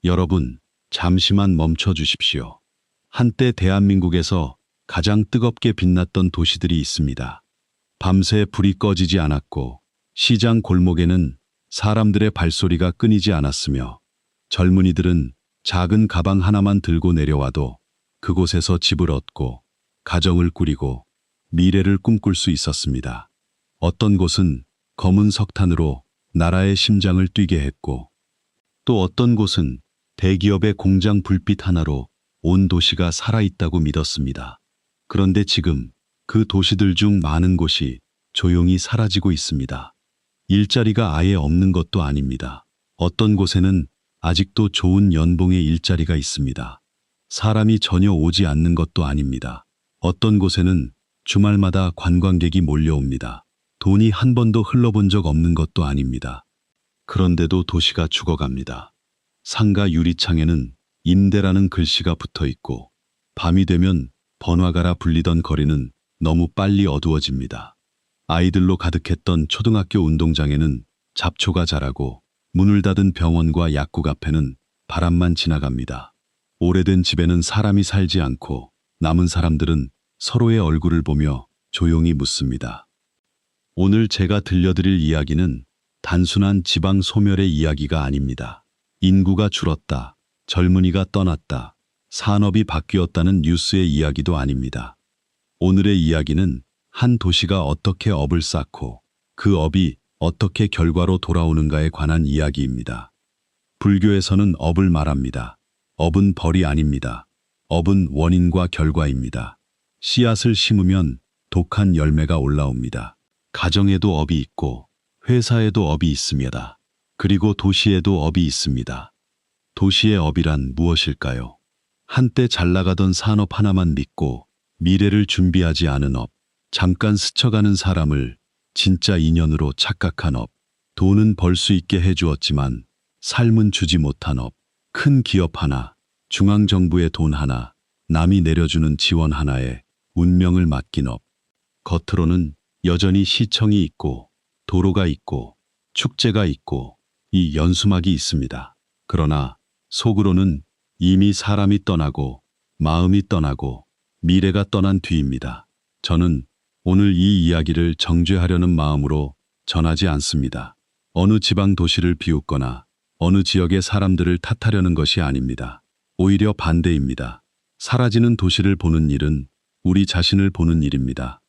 여러분, 잠시만 멈춰 주십시오. 한때 대한민국에서 가장 뜨겁게 빛났던 도시들이 있습니다. 밤새 불이 꺼지지 않았고 시장 골목에는 사람들의 발소리가 끊이지 않았으며 젊은이들은 작은 가방 하나만 들고 내려와도 그곳에서 집을 얻고 가정을 꾸리고 미래를 꿈꿀 수 있었습니다. 어떤 곳은 검은 석탄으로 나라의 심장을 뛰게 했고 또 어떤 곳은 대기업의 공장 불빛 하나로 온 도시가 살아있다고 믿었습니다. 그런데 지금 그 도시들 중 많은 곳이 조용히 사라지고 있습니다. 일자리가 아예 없는 것도 아닙니다. 어떤 곳에는 아직도 좋은 연봉의 일자리가 있습니다. 사람이 전혀 오지 않는 것도 아닙니다. 어떤 곳에는 주말마다 관광객이 몰려옵니다. 돈이 한 번도 흘러본 적 없는 것도 아닙니다. 그런데도 도시가 죽어갑니다. 상가 유리창에는 임대라는 글씨가 붙어 있고 밤이 되면 번화가라 불리던 거리는 너무 빨리 어두워집니다. 아이들로 가득했던 초등학교 운동장에는 잡초가 자라고 문을 닫은 병원과 약국 앞에는 바람만 지나갑니다. 오래된 집에는 사람이 살지 않고 남은 사람들은 서로의 얼굴을 보며 조용히 묻습니다. 오늘 제가 들려드릴 이야기는 단순한 지방 소멸의 이야기가 아닙니다. 인구가 줄었다, 젊은이가 떠났다, 산업이 바뀌었다는 뉴스의 이야기도 아닙니다. 오늘의 이야기는 한 도시가 어떻게 업을 쌓고 그 업이 어떻게 결과로 돌아오는가에 관한 이야기입니다. 불교에서는 업을 말합니다. 업은 벌이 아닙니다. 업은 원인과 결과입니다. 씨앗을 심으면 독한 열매가 올라옵니다. 가정에도 업이 있고 회사에도 업이 있습니다. 그리고 도시에도 업이 있습니다. 도시의 업이란 무엇일까요? 한때 잘 나가던 산업 하나만 믿고 미래를 준비하지 않은 업, 잠깐 스쳐가는 사람을 진짜 인연으로 착각한 업, 돈은 벌 수 있게 해주었지만 삶은 주지 못한 업, 큰 기업 하나, 중앙정부의 돈 하나, 남이 내려주는 지원 하나에 운명을 맡긴 업. 겉으로는 여전히 시청이 있고 도로가 있고 축제가 있고 이 연수막이 있습니다. 그러나 속으로는 이미 사람이 떠나고 마음이 떠나고 미래가 떠난 뒤입니다. 저는 오늘 이 이야기를 정죄하려는 마음으로 전하지 않습니다. 어느 지방 도시를 비웃거나 어느 지역의 사람들을 탓하려는 것이 아닙니다. 오히려 반대입니다. 사라지는 도시를 보는 일은 우리 자신을 보는 일입니다.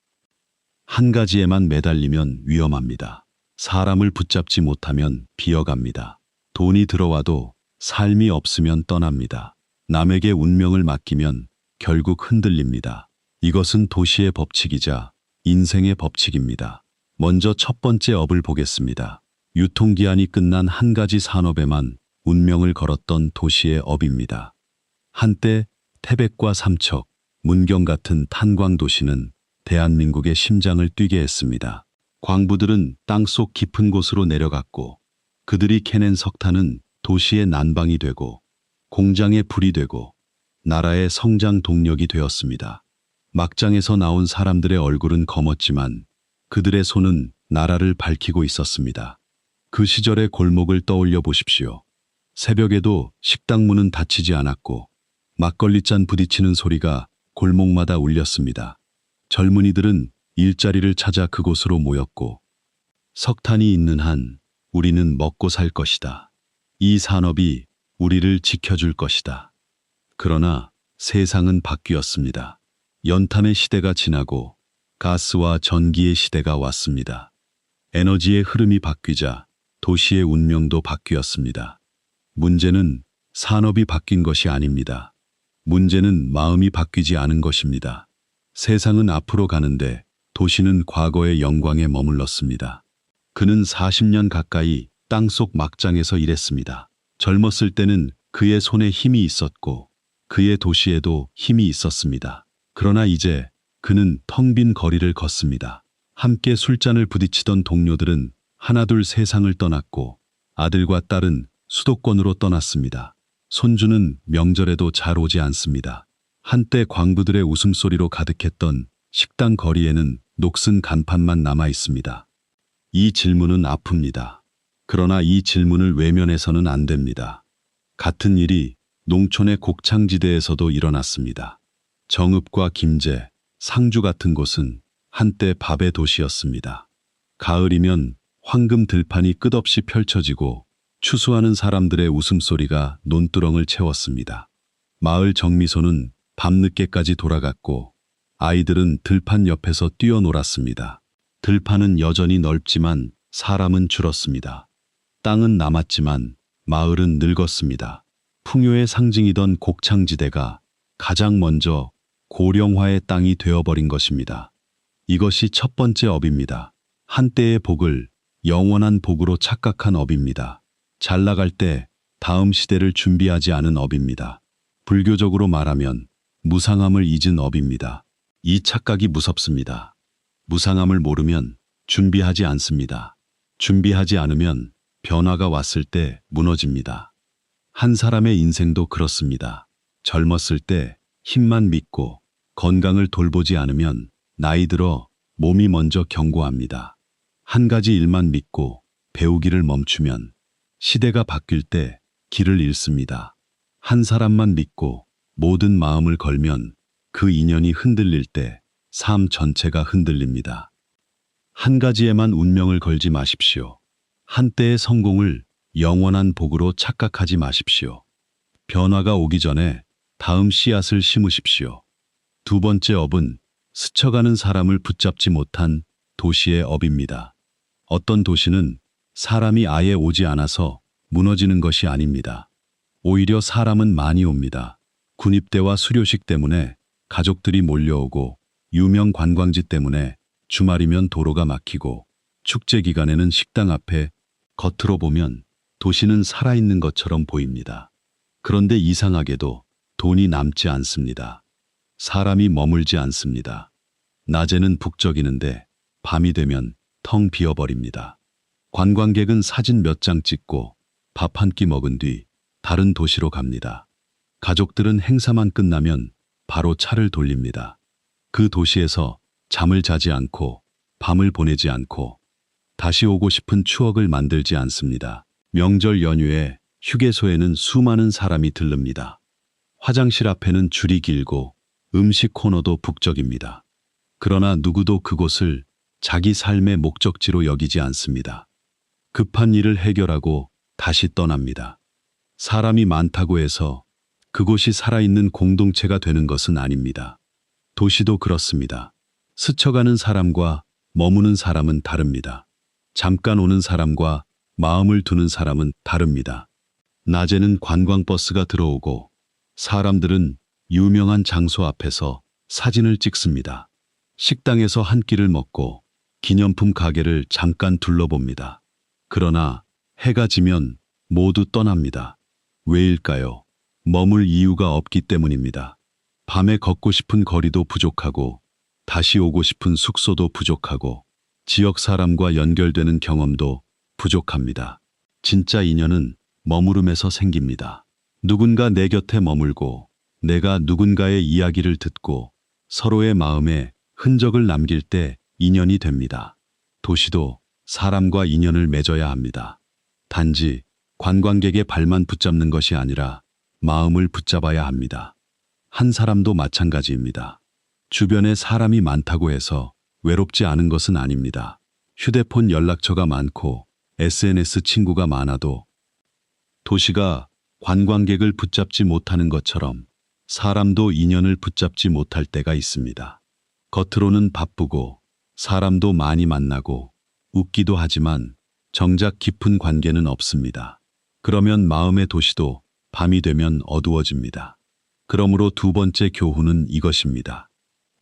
한 가지에만 매달리면 위험합니다. 사람을 붙잡지 못하면 비어갑니다. 돈이 들어와도 삶이 없으면 떠납니다. 남에게 운명을 맡기면 결국 흔들립니다. 이것은 도시의 법칙이자 인생의 법칙입니다. 먼저 첫 번째 업을 보겠습니다. 유통기한이 끝난 한 가지 산업에만 운명을 걸었던 도시의 업입니다. 한때 태백과 삼척, 문경 같은 탄광도시는 대한민국의 심장을 뛰게 했습니다. 광부들은 땅속 깊은 곳으로 내려갔고 그들이 캐낸 석탄은 도시의 난방이 되고 공장의 불이 되고 나라의 성장 동력이 되었습니다. 막장에서 나온 사람들의 얼굴은 검었지만 그들의 손은 나라를 밝히고 있었습니다. 그 시절의 골목을 떠올려 보십시오. 새벽에도 식당 문은 닫히지 않았고 막걸리잔 부딪히는 소리가 골목마다 울렸습니다. 젊은이들은 일자리를 찾아 그곳으로 모였고 석탄이 있는 한 우리는 먹고 살 것이다. 이 산업이 우리를 지켜줄 것이다. 그러나 세상은 바뀌었습니다. 연탄의 시대가 지나고 가스와 전기의 시대가 왔습니다. 에너지의 흐름이 바뀌자 도시의 운명도 바뀌었습니다. 문제는 산업이 바뀐 것이 아닙니다. 문제는 마음이 바뀌지 않은 것입니다. 세상은 앞으로 가는데 도시는 과거의 영광에 머물렀습니다. 그는 40년 가까이 땅속 막장에서 일했습니다. 젊었을 때는 그의 손에 힘이 있었고 그의 도시에도 힘이 있었습니다. 그러나 이제 그는 텅 빈 거리를 걷습니다. 함께 술잔을 부딪히던 동료들은 하나둘 세상을 떠났고 아들과 딸은 수도권으로 떠났습니다. 손주는 명절에도 잘 오지 않습니다. 한때 광부들의 웃음소리로 가득했던 식당 거리에는 녹슨 간판만 남아 있습니다. 이 질문은 아픕니다. 그러나 이 질문을 외면해서는 안 됩니다. 같은 일이 농촌의 곡창지대에서도 일어났습니다. 정읍과 김제, 상주 같은 곳은 한때 밥의 도시였습니다. 가을이면 황금 들판이 끝없이 펼쳐지고 추수하는 사람들의 웃음소리가 논두렁을 채웠습니다. 마을 정미소는 밤늦게까지 돌아갔고 아이들은 들판 옆에서 뛰어놀았습니다. 들판은 여전히 넓지만 사람은 줄었습니다. 땅은 남았지만 마을은 늙었습니다. 풍요의 상징이던 곡창지대가 가장 먼저 고령화의 땅이 되어버린 것입니다. 이것이 첫 번째 업입니다. 한때의 복을 영원한 복으로 착각한 업입니다. 잘 나갈 때 다음 시대를 준비하지 않은 업입니다. 불교적으로 말하면 무상함을 잊은 업입니다. 이 착각이 무섭습니다. 무상함을 모르면 준비하지 않습니다. 준비하지 않으면 변화가 왔을 때 무너집니다. 한 사람의 인생도 그렇습니다. 젊었을 때 힘만 믿고 건강을 돌보지 않으면 나이 들어 몸이 먼저 경고합니다. 한 가지 일만 믿고 배우기를 멈추면 시대가 바뀔 때 길을 잃습니다. 한 사람만 믿고 모든 마음을 걸면 그 인연이 흔들릴 때 삶 전체가 흔들립니다. 한 가지에만 운명을 걸지 마십시오. 한때의 성공을 영원한 복으로 착각하지 마십시오. 변화가 오기 전에 다음 씨앗을 심으십시오. 두 번째 업은 스쳐가는 사람을 붙잡지 못한 도시의 업입니다. 어떤 도시는 사람이 아예 오지 않아서 무너지는 것이 아닙니다. 오히려 사람은 많이 옵니다. 군입대와 수료식 때문에 가족들이 몰려오고 유명 관광지 때문에 주말이면 도로가 막히고 축제 기간에는 식당 앞에 겉으로 보면 도시는 살아있는 것처럼 보입니다. 그런데 이상하게도 돈이 남지 않습니다. 사람이 머물지 않습니다. 낮에는 북적이는데 밤이 되면 텅 비어버립니다. 관광객은 사진 몇 장 찍고 밥 한 끼 먹은 뒤 다른 도시로 갑니다. 가족들은 행사만 끝나면 바로 차를 돌립니다. 그 도시에서 잠을 자지 않고 밤을 보내지 않고 다시 오고 싶은 추억을 만들지 않습니다. 명절 연휴에 휴게소에는 수많은 사람이 들릅니다. 화장실 앞에는 줄이 길고 음식 코너도 북적입니다. 그러나 누구도 그곳을 자기 삶의 목적지로 여기지 않습니다. 급한 일을 해결하고 다시 떠납니다. 사람이 많다고 해서 그곳이 살아있는 공동체가 되는 것은 아닙니다. 도시도 그렇습니다. 스쳐가는 사람과 머무는 사람은 다릅니다. 잠깐 오는 사람과 마음을 두는 사람은 다릅니다. 낮에는 관광버스가 들어오고 사람들은 유명한 장소 앞에서 사진을 찍습니다. 식당에서 한 끼를 먹고 기념품 가게를 잠깐 둘러봅니다. 그러나 해가 지면 모두 떠납니다. 왜일까요? 머물 이유가 없기 때문입니다. 밤에 걷고 싶은 거리도 부족하고 다시 오고 싶은 숙소도 부족하고 지역 사람과 연결되는 경험도 부족합니다. 진짜 인연은 머무름에서 생깁니다. 누군가 내 곁에 머물고 내가 누군가의 이야기를 듣고 서로의 마음에 흔적을 남길 때 인연이 됩니다. 도시도 사람과 인연을 맺어야 합니다. 단지 관광객의 발만 붙잡는 것이 아니라 마음을 붙잡아야 합니다. 한 사람도 마찬가지입니다. 주변에 사람이 많다고 해서 외롭지 않은 것은 아닙니다. 휴대폰 연락처가 많고 SNS 친구가 많아도 도시가 관광객을 붙잡지 못하는 것처럼 사람도 인연을 붙잡지 못할 때가 있습니다. 겉으로는 바쁘고 사람도 많이 만나고 웃기도 하지만 정작 깊은 관계는 없습니다. 그러면 마음의 도시도 밤이 되면 어두워집니다. 그러므로 두 번째 교훈은 이것입니다.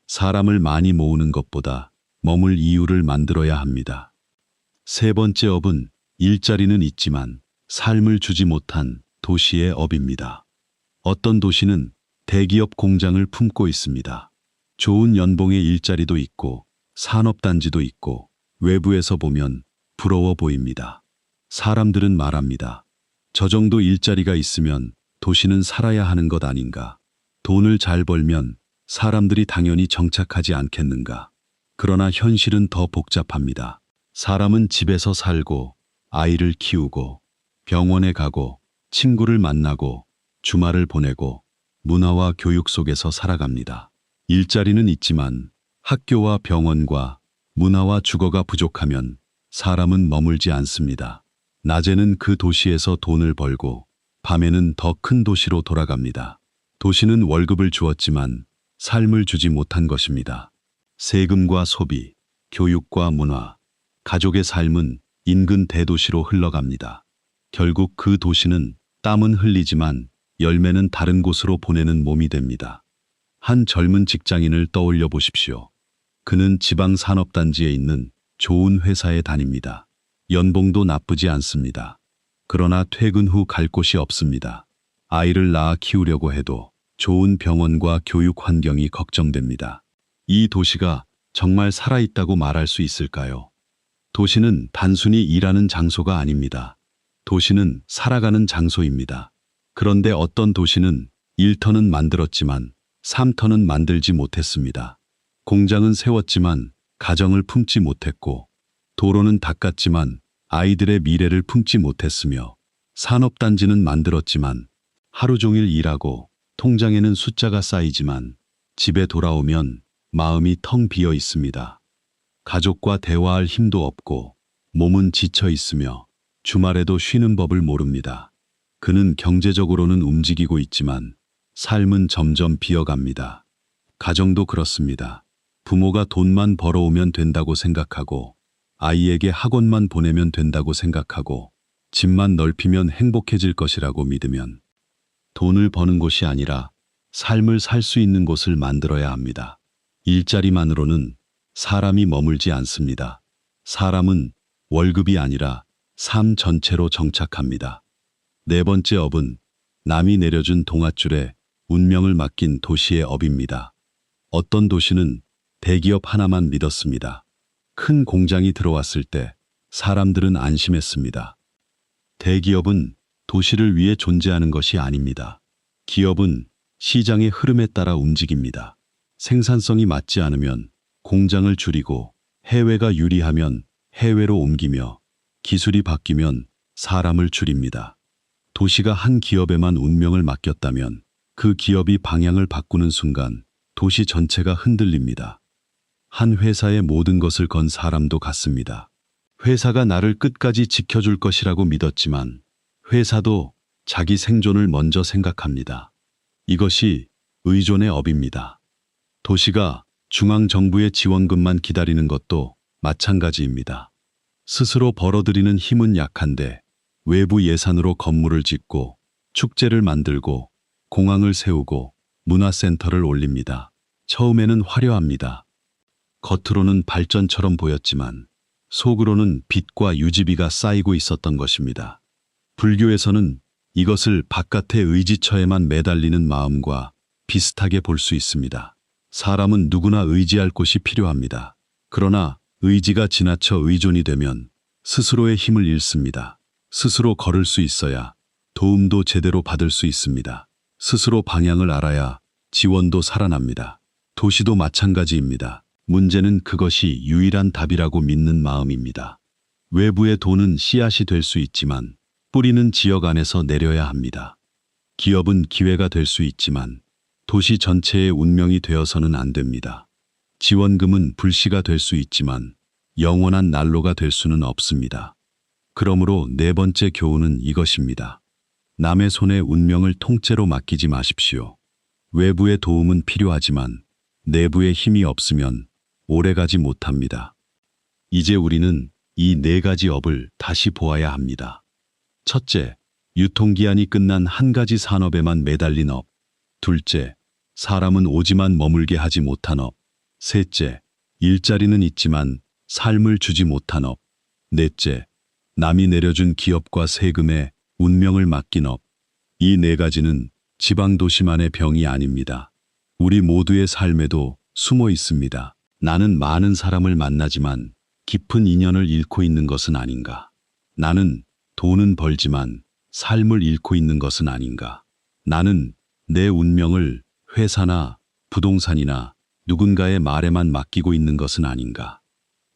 사람을 많이 모으는 것보다 머물 이유를 만들어야 합니다. 세 번째 업은 일자리는 있지만 삶을 주지 못한 도시의 업입니다. 어떤 도시는 대기업 공장을 품고 있습니다. 좋은 연봉의 일자리도 있고 산업단지도 있고 외부에서 보면 부러워 보입니다. 사람들은 말합니다. 저 정도 일자리가 있으면 도시는 살아야 하는 것 아닌가. 돈을 잘 벌면 사람들이 당연히 정착하지 않겠는가. 그러나 현실은 더 복잡합니다. 사람은 집에서 살고 아이를 키우고 병원에 가고 친구를 만나고 주말을 보내고 문화와 교육 속에서 살아갑니다. 일자리는 있지만 학교와 병원과 문화와 주거가 부족하면 사람은 머물지 않습니다. 낮에는 그 도시에서 돈을 벌고 밤에는 더 큰 도시로 돌아갑니다. 도시는 월급을 주었지만 삶을 주지 못한 것입니다. 세금과 소비, 교육과 문화, 가족의 삶은 인근 대도시로 흘러갑니다. 결국 그 도시는 땀은 흘리지만 열매는 다른 곳으로 보내는 몸이 됩니다. 한 젊은 직장인을 떠올려 보십시오. 그는 지방 산업단지에 있는 좋은 회사에 다닙니다. 연봉도 나쁘지 않습니다. 그러나 퇴근 후 갈 곳이 없습니다. 아이를 낳아 키우려고 해도 좋은 병원과 교육 환경이 걱정됩니다. 이 도시가 정말 살아있다고 말할 수 있을까요? 도시는 단순히 일하는 장소가 아닙니다. 도시는 살아가는 장소입니다. 그런데 어떤 도시는 1터는 만들었지만 3터는 만들지 못했습니다. 공장은 세웠지만 가정을 품지 못했고, 도로는 닦았지만 아이들의 미래를 품지 못했으며, 산업단지는 만들었지만 하루 종일 일하고 통장에는 숫자가 쌓이지만 집에 돌아오면 마음이 텅 비어 있습니다. 가족과 대화할 힘도 없고 몸은 지쳐 있으며 주말에도 쉬는 법을 모릅니다. 그는 경제적으로는 움직이고 있지만 삶은 점점 비어갑니다. 가정도 그렇습니다. 부모가 돈만 벌어오면 된다고 생각하고 아이에게 학원만 보내면 된다고 생각하고 집만 넓히면 행복해질 것이라고 믿으면 돈을 버는 곳이 아니라 삶을 살 수 있는 곳을 만들어야 합니다. 일자리만으로는 사람이 머물지 않습니다. 사람은 월급이 아니라 삶 전체로 정착합니다. 네 번째 업은 남이 내려준 동아줄에 운명을 맡긴 도시의 업입니다. 어떤 도시는 대기업 하나만 믿었습니다. 큰 공장이 들어왔을 때 사람들은 안심했습니다. 대기업은 도시를 위해 존재하는 것이 아닙니다. 기업은 시장의 흐름에 따라 움직입니다. 생산성이 맞지 않으면 공장을 줄이고 해외가 유리하면 해외로 옮기며 기술이 바뀌면 사람을 줄입니다. 도시가 한 기업에만 운명을 맡겼다면 그 기업이 방향을 바꾸는 순간 도시 전체가 흔들립니다. 한 회사의 모든 것을 건 사람도 같습니다. 회사가 나를 끝까지 지켜줄 것이라고 믿었지만 회사도 자기 생존을 먼저 생각합니다. 이것이 의존의 업입니다. 도시가 중앙정부의 지원금만 기다리는 것도 마찬가지입니다. 스스로 벌어들이는 힘은 약한데 외부 예산으로 건물을 짓고 축제를 만들고 공항을 세우고 문화센터를 올립니다. 처음에는 화려합니다. 겉으로는 발전처럼 보였지만 속으로는 빚과 유지비가 쌓이고 있었던 것입니다. 불교에서는 이것을 바깥의 의지처에만 매달리는 마음과 비슷하게 볼 수 있습니다. 사람은 누구나 의지할 곳이 필요합니다. 그러나 의지가 지나쳐 의존이 되면 스스로의 힘을 잃습니다. 스스로 걸을 수 있어야 도움도 제대로 받을 수 있습니다. 스스로 방향을 알아야 지원도 살아납니다. 도시도 마찬가지입니다. 문제는 그것이 유일한 답이라고 믿는 마음입니다. 외부의 돈은 씨앗이 될 수 있지만 뿌리는 지역 안에서 내려야 합니다. 기업은 기회가 될 수 있지만 도시 전체의 운명이 되어서는 안 됩니다. 지원금은 불씨가 될 수 있지만 영원한 난로가 될 수는 없습니다. 그러므로 네 번째 교훈은 이것입니다. 남의 손에 운명을 통째로 맡기지 마십시오. 외부의 도움은 필요하지만 내부의 힘이 없으면 오래가지 못합니다. 이제 우리는 이 네 가지 업을 다시 보아야 합니다. 첫째, 유통기한이 끝난 한 가지 산업에만 매달린 업. 둘째, 사람은 오지만 머물게 하지 못한 업. 셋째, 일자리는 있지만 삶을 주지 못한 업. 넷째, 남이 내려준 기업과 세금에 운명을 맡긴 업. 이 네 가지는 지방도시만의 병이 아닙니다. 우리 모두의 삶에도 숨어 있습니다. 나는 많은 사람을 만나지만 깊은 인연을 잃고 있는 것은 아닌가? 나는 돈은 벌지만 삶을 잃고 있는 것은 아닌가? 나는 내 운명을 회사나 부동산이나 누군가의 말에만 맡기고 있는 것은 아닌가?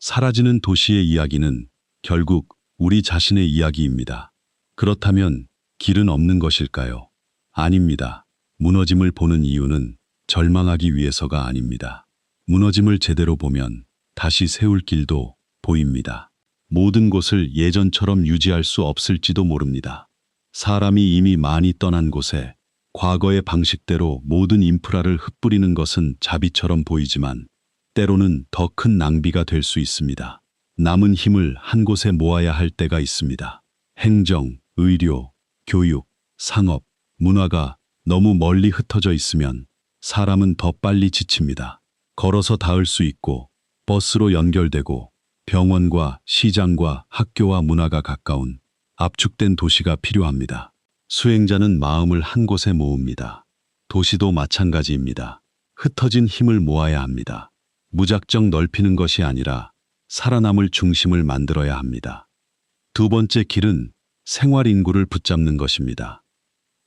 사라지는 도시의 이야기는 결국 우리 자신의 이야기입니다. 그렇다면 길은 없는 것일까요? 아닙니다. 무너짐을 보는 이유는 절망하기 위해서가 아닙니다. 무너짐을 제대로 보면 다시 세울 길도 보입니다. 모든 곳을 예전처럼 유지할 수 없을지도 모릅니다. 사람이 이미 많이 떠난 곳에 과거의 방식대로 모든 인프라를 흩뿌리는 것은 자비처럼 보이지만 때로는 더 큰 낭비가 될 수 있습니다. 남은 힘을 한 곳에 모아야 할 때가 있습니다. 행정, 의료, 교육, 상업, 문화가 너무 멀리 흩어져 있으면 사람은 더 빨리 지칩니다. 걸어서 닿을 수 있고 버스로 연결되고 병원과 시장과 학교와 문화가 가까운 압축된 도시가 필요합니다. 수행자는 마음을 한 곳에 모읍니다. 도시도 마찬가지입니다. 흩어진 힘을 모아야 합니다. 무작정 넓히는 것이 아니라 살아남을 중심을 만들어야 합니다. 두 번째 길은 생활 인구를 붙잡는 것입니다.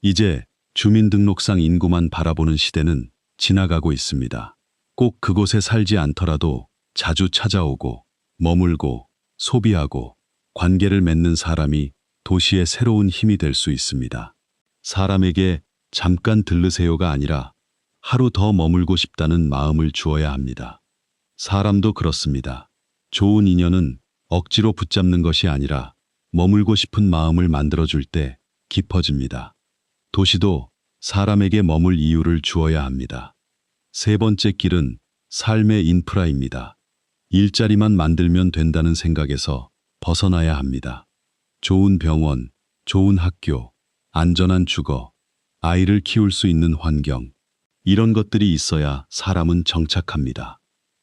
이제 주민등록상 인구만 바라보는 시대는 지나가고 있습니다. 꼭 그곳에 살지 않더라도 자주 찾아오고 머물고 소비하고 관계를 맺는 사람이 도시의 새로운 힘이 될 수 있습니다. 사람에게 잠깐 들르세요가 아니라 하루 더 머물고 싶다는 마음을 주어야 합니다. 사람도 그렇습니다. 좋은 인연은 억지로 붙잡는 것이 아니라 머물고 싶은 마음을 만들어줄 때 깊어집니다. 도시도 사람에게 머물 이유를 주어야 합니다. 세 번째 길은 삶의 인프라입니다. 일자리만 만들면 된다는 생각에서 벗어나야 합니다. 좋은 병원, 좋은 학교, 안전한 주거, 아이를 키울 수 있는 환경, 이런 것들이 있어야 사람은 정착합니다.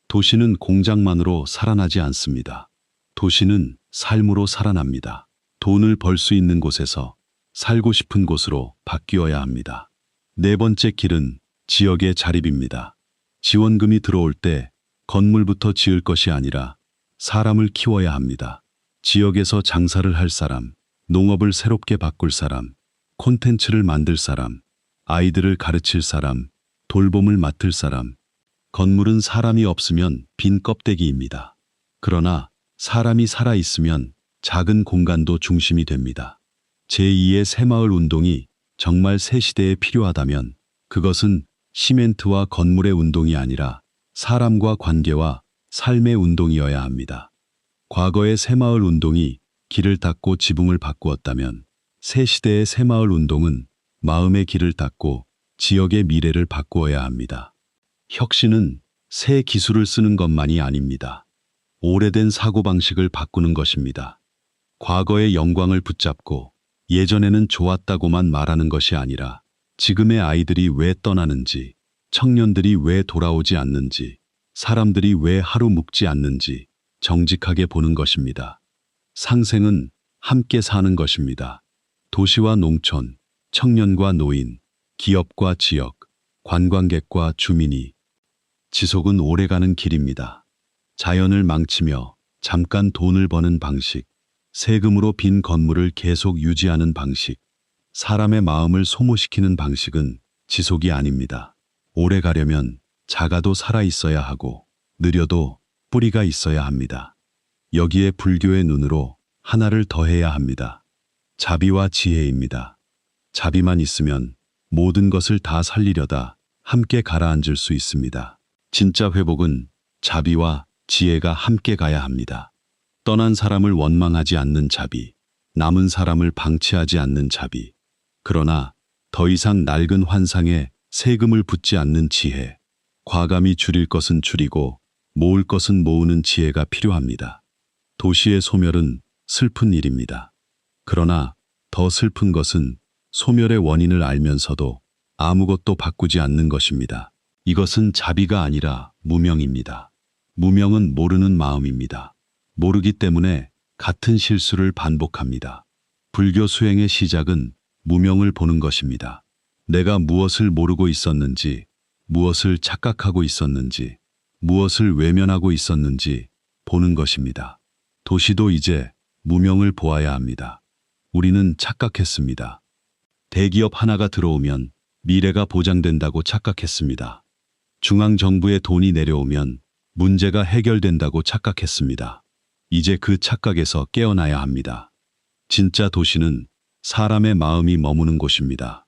도시는 공장만으로 살아나지 않습니다. 도시는 삶으로 살아납니다. 돈을 벌 수 있는 곳에서 살고 싶은 곳으로 바뀌어야 합니다. 네 번째 길은 지역의 자립입니다. 지원금이 들어올 때 건물부터 지을 것이 아니라 사람을 키워야 합니다. 지역에서 장사를 할 사람, 농업을 새롭게 바꿀 사람, 콘텐츠를 만들 사람, 아이들을 가르칠 사람, 돌봄을 맡을 사람. 건물은 사람이 없으면 빈 껍데기입니다. 그러나 사람이 살아있으면 작은 공간도 중심이 됩니다. 제2의 새마을 운동이 정말 새 시대에 필요하다면 그것은 시멘트와 건물의 운동이 아니라 사람과 관계와 삶의 운동이어야 합니다. 과거의 새마을 운동이 길을 닦고 지붕을 바꾸었다면 새 시대의 새마을 운동은 마음의 길을 닦고 지역의 미래를 바꾸어야 합니다. 혁신은 새 기술을 쓰는 것만이 아닙니다. 오래된 사고방식을 바꾸는 것입니다. 과거의 영광을 붙잡고 예전에는 좋았다고만 말하는 것이 아니라 지금의 아이들이 왜 떠나는지, 청년들이 왜 돌아오지 않는지, 사람들이 왜 하루 묵지 않는지 정직하게 보는 것입니다. 상생은 함께 사는 것입니다. 도시와 농촌, 청년과 노인, 기업과 지역, 관광객과 주민이. 지속은 오래가는 길입니다. 자연을 망치며 잠깐 돈을 버는 방식, 세금으로 빈 건물을 계속 유지하는 방식, 사람의 마음을 소모시키는 방식은 지속이 아닙니다. 오래 가려면 작아도 살아 있어야 하고 느려도 뿌리가 있어야 합니다. 여기에 불교의 눈으로 하나를 더해야 합니다. 자비와 지혜입니다. 자비만 있으면 모든 것을 다 살리려다 함께 가라앉을 수 있습니다. 진짜 회복은 자비와 지혜가 함께 가야 합니다. 떠난 사람을 원망하지 않는 자비, 남은 사람을 방치하지 않는 자비, 그러나 더 이상 낡은 환상에 세금을 붓지 않는 지혜, 과감히 줄일 것은 줄이고 모을 것은 모으는 지혜가 필요합니다. 도시의 소멸은 슬픈 일입니다. 그러나 더 슬픈 것은 소멸의 원인을 알면서도 아무것도 바꾸지 않는 것입니다. 이것은 자비가 아니라 무명입니다. 무명은 모르는 마음입니다. 모르기 때문에 같은 실수를 반복합니다. 불교 수행의 시작은 무명을 보는 것입니다. 내가 무엇을 모르고 있었는지, 무엇을 착각하고 있었는지, 무엇을 외면하고 있었는지 보는 것입니다. 도시도 이제 무명을 보아야 합니다. 우리는 착각했습니다. 대기업 하나가 들어오면 미래가 보장된다고 착각했습니다. 중앙정부의 돈이 내려오면 문제가 해결된다고 착각했습니다. 이제 그 착각에서 깨어나야 합니다. 진짜 도시는 사람의 마음이 머무는 곳입니다.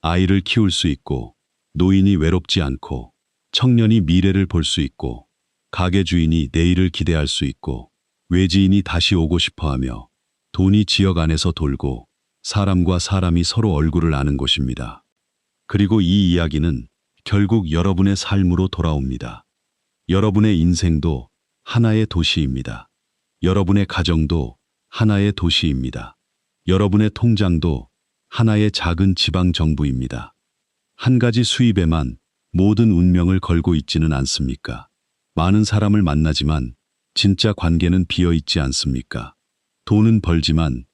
아이를 키울 수 있고, 노인이 외롭지 않고, 청년이 미래를 볼 수 있고, 가게 주인이 내일을 기대할 수 있고, 외지인이 다시 오고 싶어 하며, 돈이 지역 안에서 돌고, 사람과 사람이 서로 얼굴을 아는 곳입니다. 그리고 이 이야기는 결국 여러분의 삶으로 돌아옵니다. 여러분의 인생도 하나의 도시입니다. 여러분의 가정도 하나의 도시입니다. 여러분의 통장도 하나의 작은 지방 정부입니다. 한 가지 수입에만 모든 운명을 걸고 있지는 않습니까? 많은 사람을 만나지만 진짜 관계는 비어 있지 않습니까? 돈은 벌지만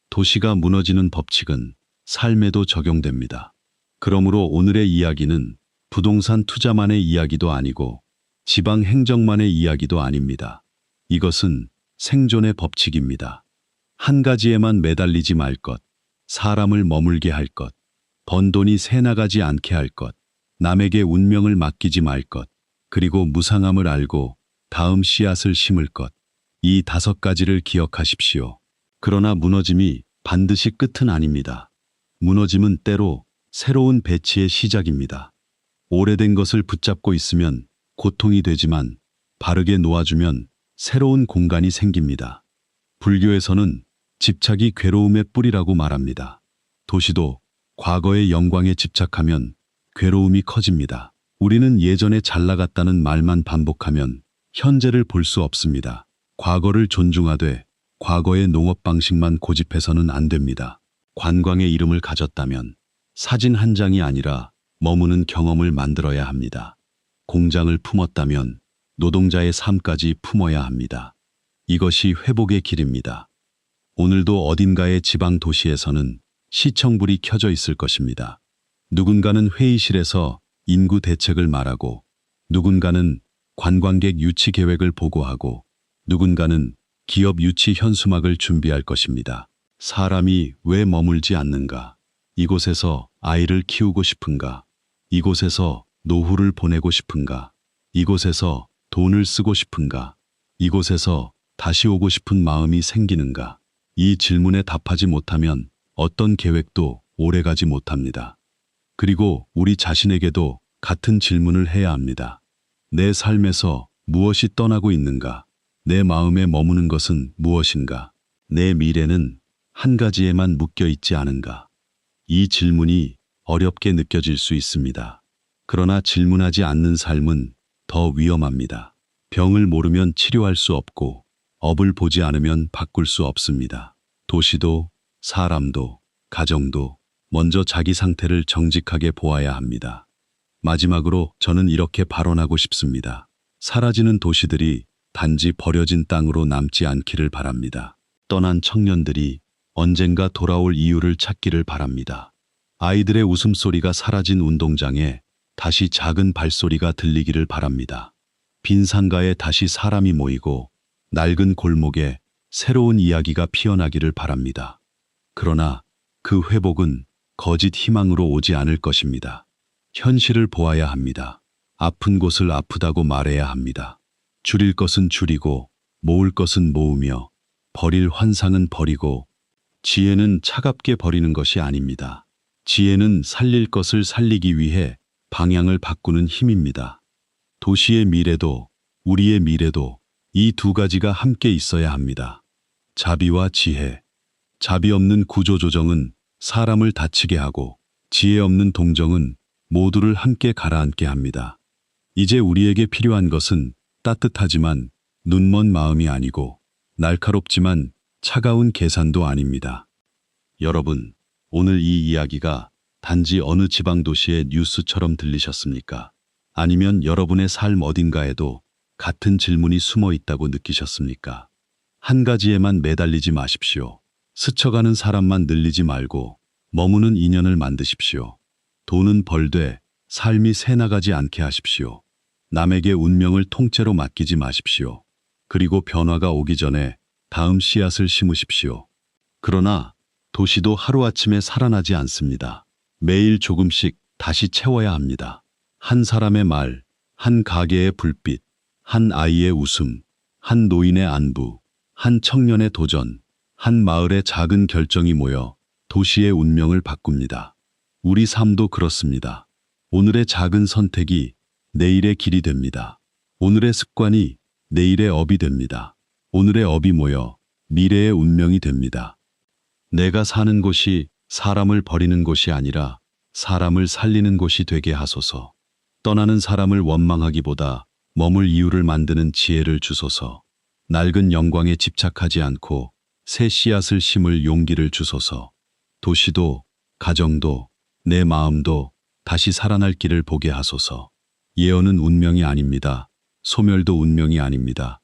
도시가 무너지는 법칙은 삶에도 적용됩니다. 그러므로 오늘의 이야기는 부동산 투자만의 이야기도 아니고 지방 행정만의 이야기도 아닙니다. 이것은 생존의 법칙입니다. 한 가지에만 매달리지 말 것, 사람을 머물게 할 것, 번 돈이 새 나가지 않게 할 것, 남에게 운명을 맡기지 말 것, 그리고 무상함을 알고 다음 씨앗을 심을 것. 이 5가지를 기억하십시오. 그러나 무너짐이 반드시 끝은 아닙니다. 무너짐은 때로 새로운 배치의 시작입니다. 오래된 것을 붙잡고 있으면 고통이 되지만 바르게 놓아주면 새로운 공간이 생깁니다. 불교에서는 집착이 괴로움의 뿌리라고 말합니다. 도시도 과거의 영광에 집착하면 괴로움이 커집니다. 우리는 예전에 잘 나갔다는 말만 반복하면 현재를 볼 수 없습니다. 과거를 존중하되 과거의 농업 방식만 고집해서는 안 됩니다. 관광의 이름을 가졌다면 사진 한 장이 아니라 머무는 경험을 만들어야 합니다. 공장을 품었다면 노동자의 삶까지 품어야 합니다. 이것이 회복의 길입니다. 오늘도 어딘가의 지방 도시에서는 시청불이 켜져 있을 것입니다. 누군가는 회의실에서 인구 대책을 말하고, 누군가는 관광객 유치 계획을 보고하고, 누군가는 기업 유치 현수막을 준비할 것입니다. 사람이 왜 머물지 않는가? 이곳에서 아이를 키우고 싶은가? 이곳에서 노후를 보내고 싶은가? 이곳에서 돈을 쓰고 싶은가? 이곳에서 다시 오고 싶은 마음이 생기는가? 이 질문에 답하지 못하면 어떤 계획도 오래가지 못합니다. 그리고 우리 자신에게도 같은 질문을 해야 합니다. 내 삶에서 무엇이 떠나고 있는가? 내 마음에 머무는 것은 무엇인가? 내 미래는 한 가지에만 묶여 있지 않은가? 이 질문이 어렵게 느껴질 수 있습니다. 그러나 질문하지 않는 삶은 더 위험합니다. 병을 모르면 치료할 수 없고, 업을 보지 않으면 바꿀 수 없습니다. 도시도, 사람도, 가정도 먼저 자기 상태를 정직하게 보아야 합니다. 마지막으로 저는 이렇게 발언하고 싶습니다. 사라지는 도시들이 단지 버려진 땅으로 남지 않기를 바랍니다. 떠난 청년들이 언젠가 돌아올 이유를 찾기를 바랍니다. 아이들의 웃음소리가 사라진 운동장에 다시 작은 발소리가 들리기를 바랍니다. 빈 상가에 다시 사람이 모이고 낡은 골목에 새로운 이야기가 피어나기를 바랍니다. 그러나 그 회복은 거짓 희망으로 오지 않을 것입니다. 현실을 보아야 합니다. 아픈 곳을 아프다고 말해야 합니다. 줄일 것은 줄이고 모을 것은 모으며 버릴 환상은 버리고, 지혜는 차갑게 버리는 것이 아닙니다. 지혜는 살릴 것을 살리기 위해 방향을 바꾸는 힘입니다. 도시의 미래도 우리의 미래도 이 2가지가 함께 있어야 합니다. 자비와 지혜. 자비 없는 구조조정은 사람을 다치게 하고, 지혜 없는 동정은 모두를 함께 가라앉게 합니다. 이제 우리에게 필요한 것은 따뜻하지만 눈먼 마음이 아니고, 날카롭지만 차가운 계산도 아닙니다. 여러분, 오늘 이 이야기가 단지 어느 지방 도시의 뉴스처럼 들리셨습니까? 아니면 여러분의 삶 어딘가에도 같은 질문이 숨어 있다고 느끼셨습니까? 한 가지에만 매달리지 마십시오. 스쳐가는 사람만 늘리지 말고 머무는 인연을 만드십시오. 돈은 벌되 삶이 새나가지 않게 하십시오. 남에게 운명을 통째로 맡기지 마십시오. 그리고 변화가 오기 전에 다음 씨앗을 심으십시오. 그러나 도시도 하루아침에 살아나지 않습니다. 매일 조금씩 다시 채워야 합니다. 한 사람의 말, 한 가게의 불빛, 한 아이의 웃음, 한 노인의 안부, 한 청년의 도전, 한 마을의 작은 결정이 모여 도시의 운명을 바꿉니다. 우리 삶도 그렇습니다. 오늘의 작은 선택이 내일의 길이 됩니다. 오늘의 습관이 내일의 업이 됩니다. 오늘의 업이 모여 미래의 운명이 됩니다. 내가 사는 곳이 사람을 버리는 곳이 아니라 사람을 살리는 곳이 되게 하소서. 떠나는 사람을 원망하기보다 머물 이유를 만드는 지혜를 주소서. 낡은 영광에 집착하지 않고 새 씨앗을 심을 용기를 주소서. 도시도, 가정도, 내 마음도 다시 살아날 길을 보게 하소서. 예언은 운명이 아닙니다. 소멸도 운명이 아닙니다.